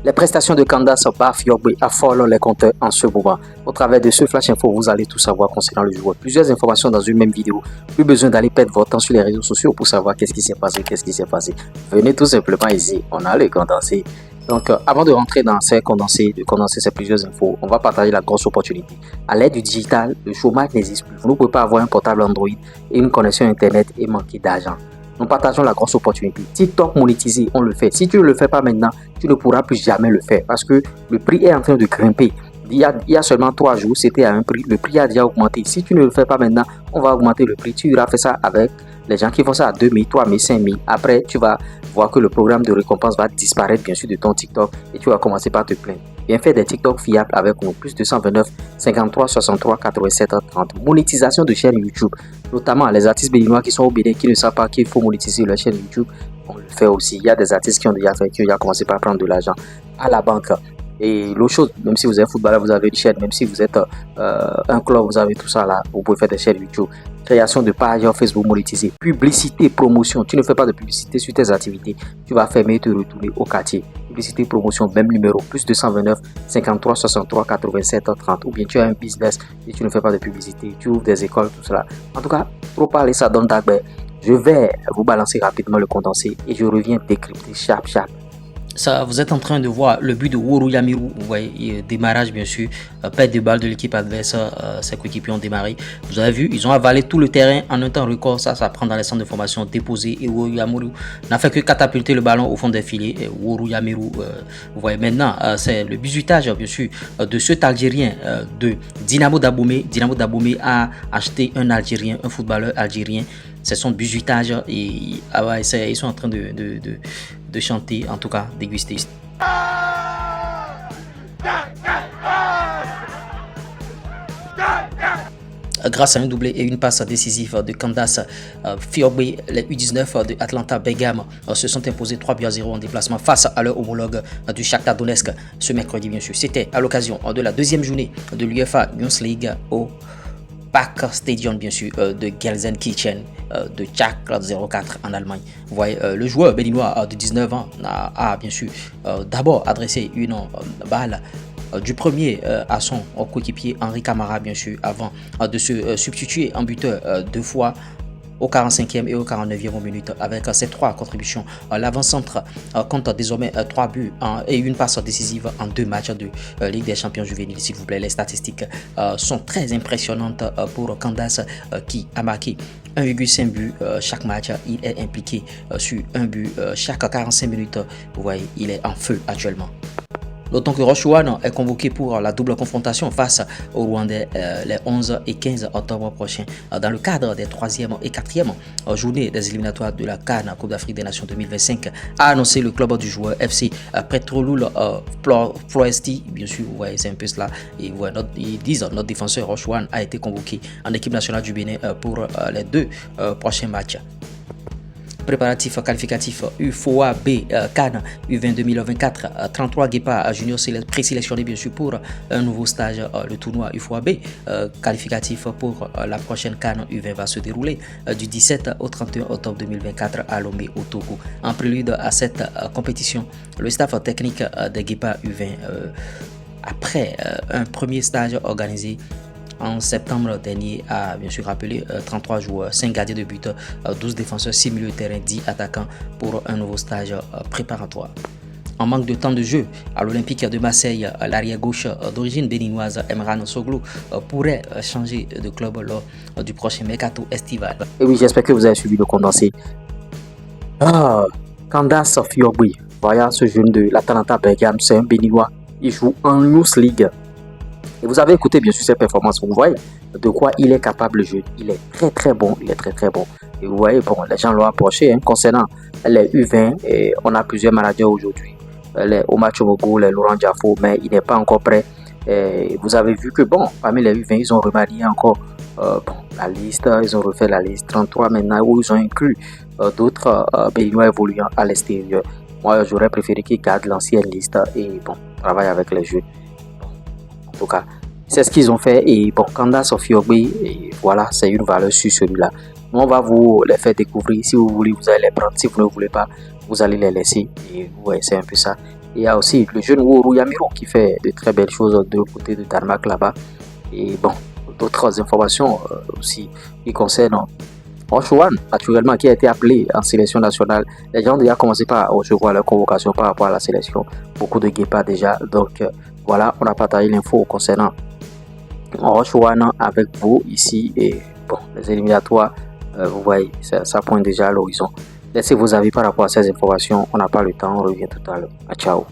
Les prestations de Candace Fiogbe affolent les compteurs en ce moment. Au travers de ce flash info, vous allez tout savoir concernant le joueur. Plusieurs informations dans une même vidéo. Plus besoin d'aller perdre votre temps sur les réseaux sociaux pour savoir qu'est-ce qui s'est passé, Venez tout simplement ici, on a le condensé. Donc, avant de rentrer dans ces condensés, de condenser ces plusieurs infos, on va partager la grosse opportunité. À l'aide du digital, le chômage n'existe plus. Vous ne pouvez pas avoir un portable Android et une connexion Internet et manquer d'argent. Nous partageons la grosse opportunité. TikTok monétisé, on le fait. Si tu ne le fais pas maintenant, tu ne pourras plus jamais le faire parce que le prix est en train de grimper. Il y a seulement 3 jours, c'était à un prix. Le prix a déjà augmenté. Si tu ne le fais pas maintenant, on va augmenter le prix. Tu iras faire ça avec les gens qui font ça à 2 000, 3 000, 5 000. Après, tu vas voir que le programme de récompense va disparaître bien sûr de ton TikTok et tu vas commencer par te plaindre. Viens faire des TikTok fiables avec nous. Plus 229 53 63 87 30. Monétisation de chaîne YouTube. Notamment les artistes béninois qui sont au Bénin qui ne savent pas qu'il faut monétiser leur chaîne YouTube. On le fait aussi. Il y a des artistes qui ont déjà fait, qui ont déjà commencé par prendre de l'argent à la banque. Et l'autre chose, même si vous êtes footballeur, vous avez une chaîne, même si vous êtes un club, vous avez tout ça là, vous pouvez faire des chaînes YouTube. Création de pages Facebook monétisées, publicité, promotion. Tu ne fais pas de publicité sur tes activités, tu vas fermer et te retourner au quartier. Publicité, promotion, même numéro, plus 229 53 63 87 30. Ou bien tu as un business et tu ne fais pas de publicité, tu ouvres des écoles, tout cela. En tout cas, trop parler, ça donne d'agber. Je vais vous balancer rapidement le condensé et je reviens décrypter sharp. Ça, vous êtes en train de voir le but de Woro Yamirou. Vous voyez, démarrage bien sûr, perte de balle de l'équipe adverse, ses coéquipiers ont démarré. Vous avez vu, ils ont avalé tout le terrain en un temps record. Ça prend dans les centres de formation déposé. Et Woro Yamirou n'a fait que catapulter le ballon au fond des filets. Et Woro Yamirou, vous voyez maintenant, c'est le bisutage bien sûr de cet Algérien de Dynamo Daboumé. Dynamo Daboumé a acheté un Algérien, un footballeur algérien. C'est son bisutage et ils sont en train de chanter, en tout cas déguster. Grâce à un doublé et une passe décisive de Candace Fiogbe, les U19 de Atlanta Bergame se sont imposés 3-0 en déplacement face à leur homologue du Shakhtar Donetsk ce mercredi bien sûr. C'était à l'occasion de la deuxième journée de l'UEFA Youth League au Park Stadium bien sûr de Gelsenkirchen de Tchak 04 en Allemagne. Vous voyez, le joueur béninois de 19 ans a bien sûr d'abord adressé une balle du premier à son coéquipier Henri Camara bien sûr avant de se substituer en buteur 2 fois au 45e et au 49e minute avec ces 3 contributions. L'avant-centre compte désormais 3 buts et une passe décisive en 2 matchs de Ligue des Champions juvéniles. S'il vous plaît, les statistiques sont très impressionnantes pour Candace qui a marqué 1,5 but chaque match. Il est impliqué sur un but chaque 45 minutes. Vous voyez, il est en feu actuellement. D'autant que Rochouane est convoqué pour la double confrontation face au Rwandais les 11 et 15 octobre prochains dans le cadre des 3e et 4e journées des éliminatoires de la CAN Coupe d'Afrique des Nations 2025, a annoncé le club du joueur FC Petrolul Ploesti. Bien sûr, vous voyez, c'est un peu cela. Et ouais, ils disent notre défenseur Rochouane a été convoqué en équipe nationale du Bénin pour les 2 prochains matchs. Préparatif qualificatif UFOA B CAN U20 2024, 33 Guépards juniors présélectionnés bien sûr pour un nouveau stage. Le tournoi UFOA B qualificatif pour la prochaine CAN U20 va se dérouler du 17 au 31 octobre 2024 à Lomé au Togo. En prélude à cette compétition, le staff technique des Guépards U20 après un premier stage organisé en septembre dernier a bien sûr rappelé 33 joueurs, 5 gardiens de but, 12 défenseurs, 6 milieux de terrain, 10 attaquants pour un nouveau stage préparatoire. En manque de temps de jeu, à l'Olympique de Marseille, l'arrière gauche d'origine béninoise Emran Soglo pourrait changer de club lors du prochain mercato estival. Et oui, j'espère que vous avez suivi le condensé. Candace Fiogbe, voilà ce jeune de l'Atalanta Bergame, c'est un béninois. Il joue en Youth League. Et vous avez écouté bien sûr ses performances, vous voyez de quoi il est capable le jeu. Il est très bon, Et vous voyez, bon, les gens l'ont approché concernant les U20, et on a plusieurs managers aujourd'hui. Les Omar Chomogo, les Laurent Diafo, mais il n'est pas encore prêt. Et vous avez vu que bon, parmi les U20, ils ont remanié encore la liste, ils ont refait la liste 33 maintenant où ils ont inclus d'autres béninois évoluant à l'extérieur. Moi, j'aurais préféré qu'ils gardent l'ancienne liste et bon, travaillent avec les jeunes. En tout cas, c'est ce qu'ils ont fait. Et bon, Candace Fiogbe, voilà, c'est une valeur sur celui-là. On va vous les faire découvrir. Si vous voulez, vous allez les prendre. Si vous ne voulez pas, vous allez les laisser. Et ouais, c'est un peu ça. Il y a aussi le jeune Woru Yamiro qui fait de très belles choses de l'autre côté de Danemark là-bas. Et bon, d'autres informations aussi qui concernent Rochouane, naturellement, qui a été appelé en sélection nationale. Les gens ont déjà commencé par recevoir leur convocation par rapport à la sélection. Beaucoup de guépards déjà. Donc voilà, on a partagé l'info concernant Rochouane avec vous ici. Et bon, les éliminatoires, vous voyez, ça pointe déjà à l'horizon. Laissez vos avis par rapport à ces informations. On n'a pas le temps, on revient tout à l'heure. Ciao.